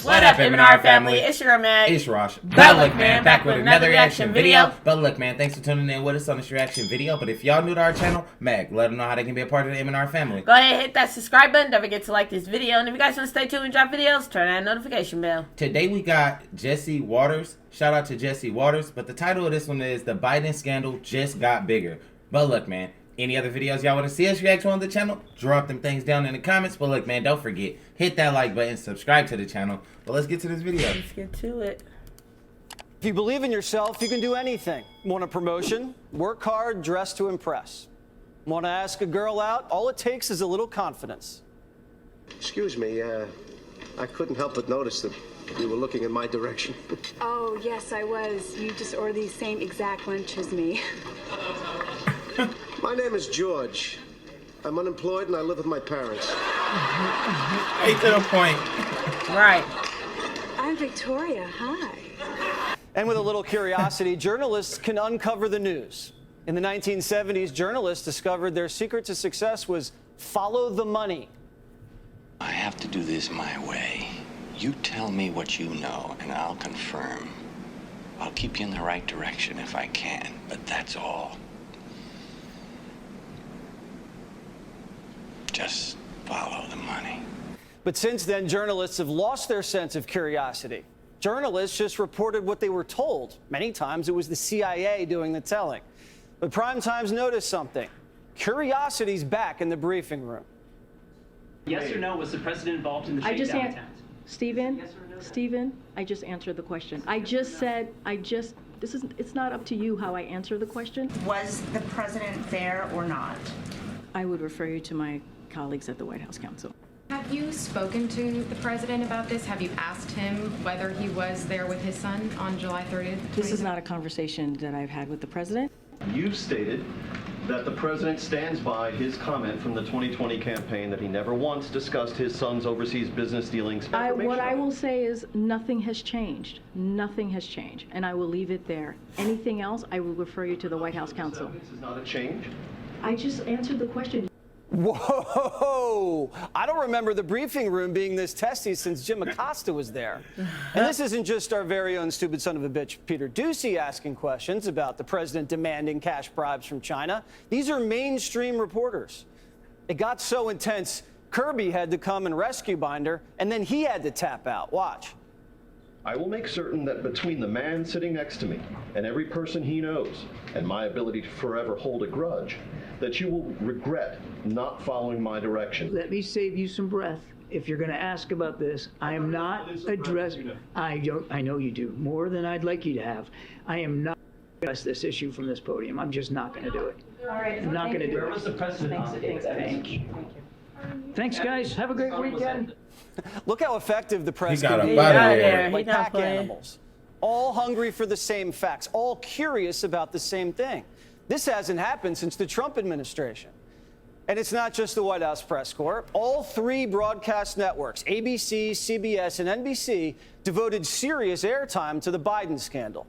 What up, M&R family? It's your girl, Magg. It's Rosh. Look, man, back with another reaction video. But look, man, thanks for tuning in with us on this reaction video. But if y'all new to our channel, Magg, let them know how they can be a part of the M&R family. Go ahead and hit that subscribe button. Don't forget to like this video. And if you guys want to stay tuned and drop videos, turn that notification bell. Today we got Jesse Waters. Shout out to Jesse Waters. But the title of this one is The Biden Scandal Just Got Bigger. But look, man, any other videos y'all want to see us react to on the channel, drop them things down in the comments. But look, man, don't forget, hit that like button, subscribe to the channel. But let's get to this video. Let's get to it. If you believe in yourself, you can do anything. Want a promotion? Work hard, dress to impress. Want to ask a girl out? All it takes is a little confidence. Excuse me, I couldn't help but notice that you were looking in my direction. Oh, yes, I was. You just ordered the same exact lunch as me. My name is George. I'm unemployed and I live with my parents. Right to the point. Right. I'm Victoria. Hi. And with a little curiosity, journalists can uncover the news. In the 1970s, journalists discovered their secret to success was follow the money. I have to do this my way. You tell me what you know, and I'll confirm. I'll keep you in the right direction if I can, but that's all. Just follow the money. But since then, journalists have lost their sense of curiosity. Journalists just reported what they were told. Many times it was the CIA doing the telling. But Prime Time's noticed something. Curiosity's back in the briefing room. Yes or no, was the president involved in the shakedown attempt? Stephen, yes or no? Stephen, I just answered the question. I just said, it's not up to you how I answer the question. Was the president there or not? I would refer you to my colleagues at the White House Counsel. Have you spoken to the president about this? Have you asked him whether he was there with his son on July 30th? This is not a conversation that I've had with the president. You've stated that the president stands by his comment from the 2020 campaign that he never once discussed his son's overseas business dealings. What I will say is nothing has changed. Nothing has changed. And I will leave it there. Anything else, I will refer you to the White House Counsel. This is not a change? I just answered the question. Whoa! I don't remember the briefing room being this testy since Jim Acosta was there. And this isn't just our very own stupid son of a bitch, Peter Doocy, asking questions about the president demanding cash bribes from China. These are mainstream reporters. It got so intense, Kirby had to come and rescue Binder, and then he had to tap out. Watch. I will make certain that between the man sitting next to me and every person he knows, and my ability to forever hold a grudge, that you will regret not following my direction. Let me save you some breath. If you're going to ask about this, I am not addressing. I know you do more than I'd like you to have. I am not going to address this issue from this podium. I'm just not going to do it. All right. I'm not going to do it. Where was the president on the Thank you. Thanks, guys. Have a great weekend. Look how effective the press He got can him be. out of there. Like He not pack playing. animals. All hungry for the same facts, all curious about the same thing. This hasn't happened since the Trump administration. And it's not just the White House press corps. All three broadcast networks, ABC, CBS, and NBC, devoted serious airtime to the Biden scandal.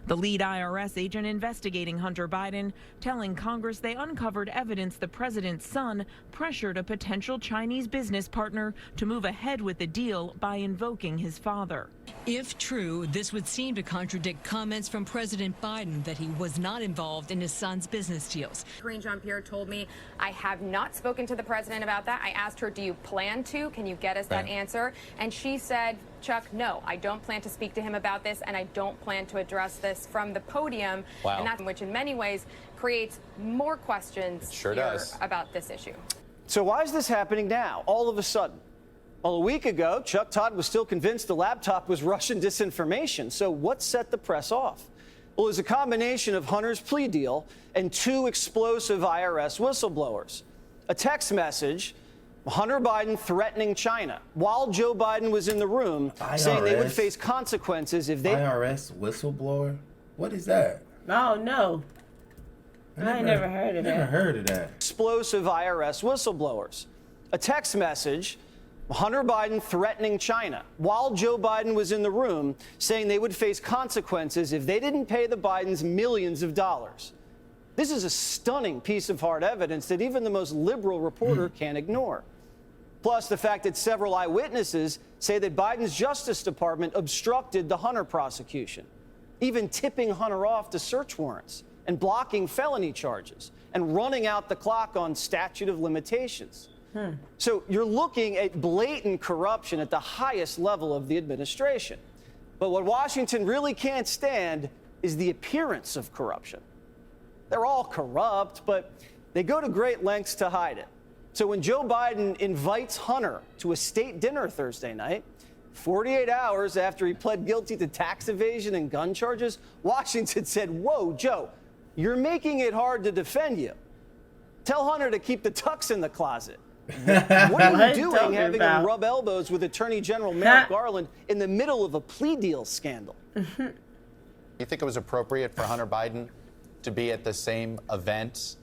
The lead IRS agent investigating Hunter Biden telling Congress they uncovered evidence the president's son pressured a potential Chinese business partner to move ahead with the deal by invoking his father. If true, this would seem to contradict comments from President Biden that he was not involved in his son's business deals. Karine Jean-Pierre told me, I have not spoken to the president about that. I asked her, do you plan to? Can you get us that answer? And she said, Chuck, no, I don't plan to speak to him about this, and I don't plan to address this from the podium. Wow. And that's which in many ways creates more questions about this issue. So why is this happening now, all of a sudden? Well, a week ago, Chuck Todd was still convinced the laptop was Russian disinformation. So what set the press off? Well, it was a combination of Hunter's plea deal and two explosive IRS whistleblowers. A text message, Hunter Biden threatening China while Joe Biden was in the room, saying they would face consequences if they... IRS whistleblower? What is that? Oh, no. I ain't never heard of that. Never heard of that. Explosive IRS whistleblowers. A text message, Hunter Biden threatening China while Joe Biden was in the room, saying they would face consequences if they didn't pay the Bidens millions of dollars. This is a stunning piece of hard evidence that even the most liberal reporter can't ignore. Plus, the fact that several eyewitnesses say that Biden's Justice Department obstructed the Hunter prosecution, even tipping Hunter off to search warrants and blocking felony charges and running out the clock on statute of limitations. So you're looking at blatant corruption at the highest level of the administration. But what Washington really can't stand is the appearance of corruption. They're all corrupt, but they go to great lengths to hide it. So when Joe Biden invites Hunter to a state dinner Thursday night, 48 hours after he pled guilty to tax evasion and gun charges, Washington said, "Whoa, Joe, you're making it hard to defend you. Tell Hunter to keep the tux in the closet." What are you doing having him rub elbows with Attorney General Merrick Garland in the middle of a plea deal scandal? You think it was appropriate for Hunter Biden to be at the same event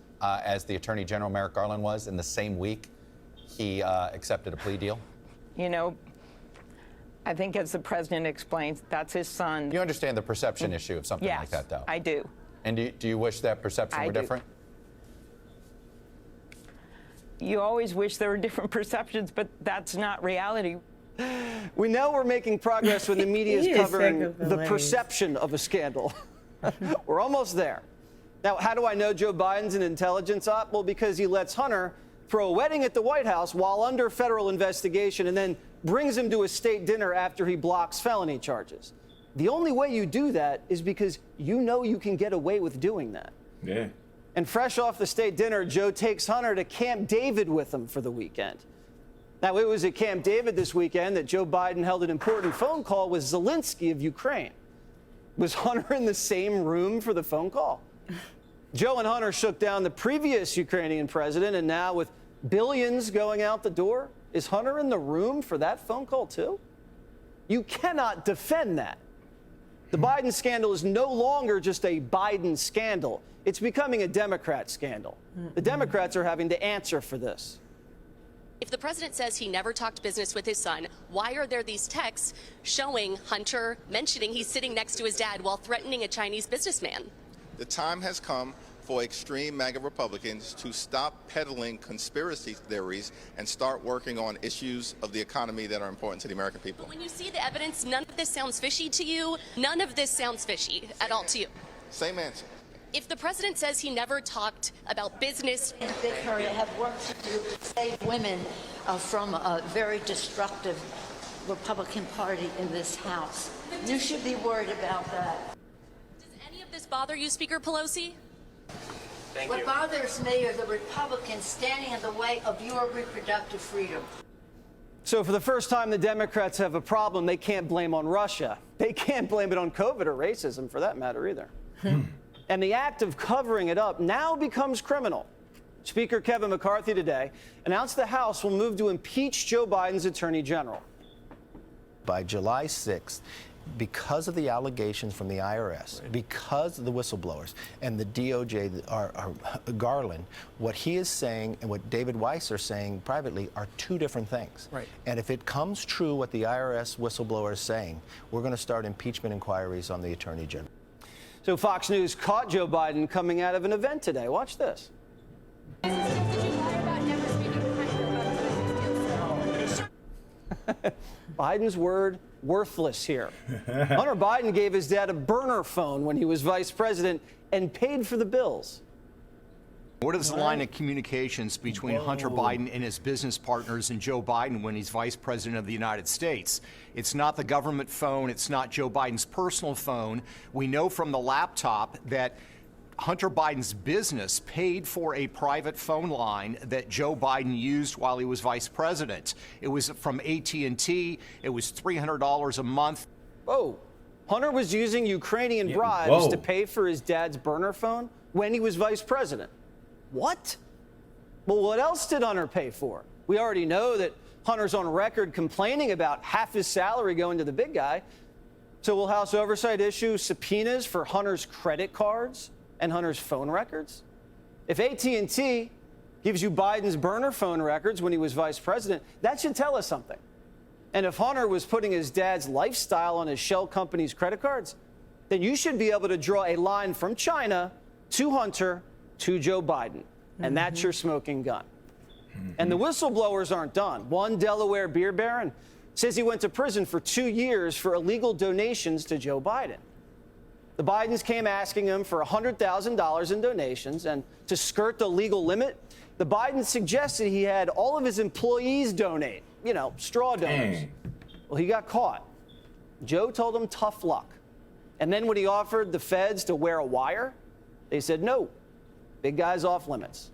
as the Attorney General Merrick Garland was in the same week he accepted a plea deal? You know, I think as the president explains, that's his son. You understand the perception issue of something like that, though? I do. And do you wish that perception were different? You always wish there were different perceptions, but that's not reality. We know we're making progress when the media is covering the perception of a scandal. We're almost there. Now, how do I know Joe Biden's an intelligence op? Well, because he lets Hunter throw a wedding at the White House while under federal investigation and then brings him to a state dinner after he blocks felony charges. The only way you do that is because you know you can get away with doing that. Yeah. And fresh off the state dinner, Joe takes Hunter to Camp David with him for the weekend. Now, it was at Camp David this weekend that Joe Biden held an important phone call with Zelensky of Ukraine. Was Hunter in the same room for the phone call? Joe and Hunter shook down the previous Ukrainian president, and now with billions going out the door, is Hunter in the room for that phone call too? You cannot defend that. The Biden scandal is no longer just a Biden scandal. It's becoming a Democrat scandal. The Democrats are having to answer for this. If the president says he never talked business with his son, why are there these texts showing Hunter mentioning he's sitting next to his dad while threatening a Chinese businessman? The time has come for extreme MAGA Republicans to stop peddling conspiracy theories and start working on issues of the economy that are important to the American people. When you see the evidence, none of this sounds fishy to you? None of this sounds fishy at all to you? Same answer. If the president says he never talked about business... In a big hurry, I have work to do to save women from a very destructive Republican Party in this House. You should be worried about that. Does any of this bother you, Speaker Pelosi? What bothers me are the Republicans standing in the way of your reproductive freedom. So for the first time, the Democrats have a problem they can't blame on Russia. They can't blame it on COVID or racism, for that matter, either. And the act of covering it up now becomes criminal. Speaker Kevin McCarthy today announced the House will move to impeach Joe Biden's attorney general. By July 6th, because of the allegations from the IRS, because of the whistleblowers and the DOJ, Garland, what he is saying and what David Weiss are saying privately are two different things. Right. And if it comes true what the IRS whistleblower is saying, we're going to start impeachment inquiries on the attorney general. So Fox News caught Joe Biden coming out of an event today. Watch this. Biden's word worthless here. Hunter Biden gave his dad a burner phone when he was vice president and paid for the bills. What is the line of communications between Hunter Biden and his business partners and Joe Biden when he's vice president of the United States? It's not the government phone. It's not Joe Biden's personal phone. We know from the laptop that Hunter Biden's business paid for a private phone line that Joe Biden used while he was vice president. It was from AT&T. It was $300 a month. Whoa. Hunter was using Ukrainian bribes to pay for his dad's burner phone when he was vice president. What? Well, what else did Hunter pay for? We already know that Hunter's on record complaining about half his salary going to the big guy. So will House Oversight issue subpoenas for Hunter's credit cards and Hunter's phone records? If AT&T gives you Biden's burner phone records when he was vice president, that should tell us something. And if Hunter was putting his dad's lifestyle on his shell company's credit cards, then you should be able to draw a line from China to Hunter to Joe Biden. And that's your smoking gun. And the whistleblowers aren't done. One Delaware beer baron says he went to prison for 2 years for illegal donations to Joe Biden. The Bidens came asking him for $100,000 in donations, and to skirt the legal limit, the Bidens suggested he had all of his employees donate, you know, straw donors. Well, he got caught. Joe told him tough luck. And then when he offered the feds to wear a wire, they said no. Big guy's off limits.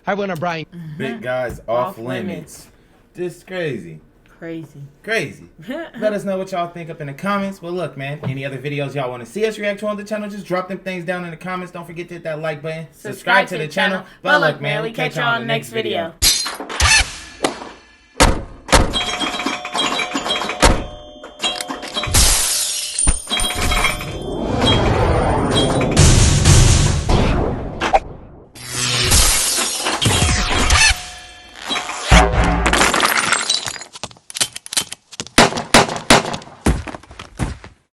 Hi, when I'm Brian. Big guys off limits. This is crazy. Crazy. Let us know what y'all think up in the comments. Well, look, man, any other videos y'all want to see us react to on the channel, just drop them things down in the comments. Don't forget to hit that like button. Subscribe to the channel. But look, man, we catch y'all on the next video.